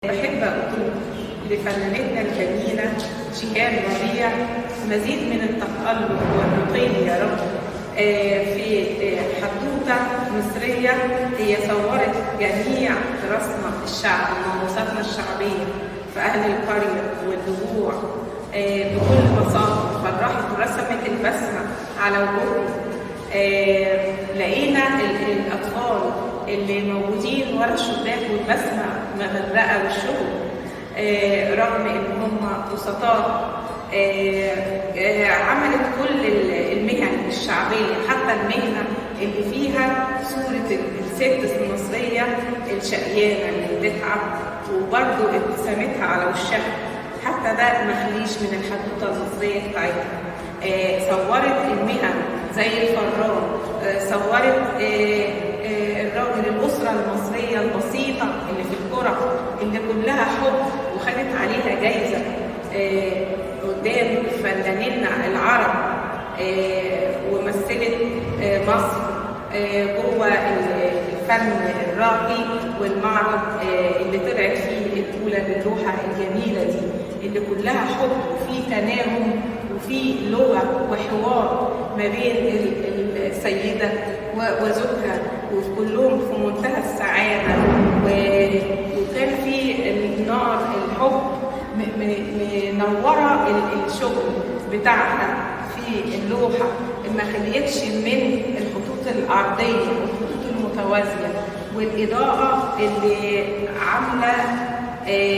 بحب أقول لفنانتنا الجميلة جيهان ربيع مزيد من التألق والرقي يا رب. في حدوتة مصرية هي صورت جميع تراثنا الشعبي وموروثاتنا الشعبية في أهل القرية والدموع بكل بساطة، فرحت ورسمت البسمة على وجوههم. لقينا الأطفال اللي موجودين ورا الشباك والبسمة مغرقة وشهم، رغم إن هم بسطاء. عملت كل المهن الشعبية، حتى المهنة اللي فيها صورة الست المصرية الشقيانة اللي بتتعب وبرضه ابتسامتها على وشها، حتى ده مخليش من الحدوتة المصرية بتاعتها. صورت المهن زي الفران، صورت الراجل، الأسرة المصرية البسيطة اللي في القرى اللي كلها حب وخدت عليها جايزة قدام فنانينا العرب، ومثلت مصر جوه الفن الراقي والمعرض اللي طلعت فيه الأولى باللوحة الجميلة دي اللي كلها حب وفي تناغم وفي لغة وحوار ما بين السيدة وزوجها، وكلهم في منتهى السعادة. وكان في نار الحب منورة الشغل بتاعها في اللوحة، ما خليتش من الخطوط العرضية والخطوط المتوازية والإضاءة اللي عاملة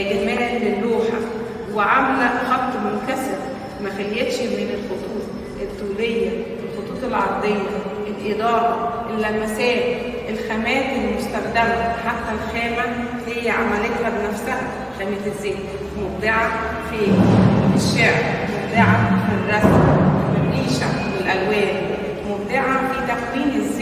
جمال للوحة وعاملة خط منكسر، ما خليتش من الخطوط الطولية، الخطوط العرضية، الإضاءة، اللمسات، الخامات المستخدمة. حتى الخامة هي عملتها بنفسها، خامة الزيت، مبدعة في الشعر، مبدعة في الرسم، في الريشة والألوان، مبدعة في تكوين الزيت.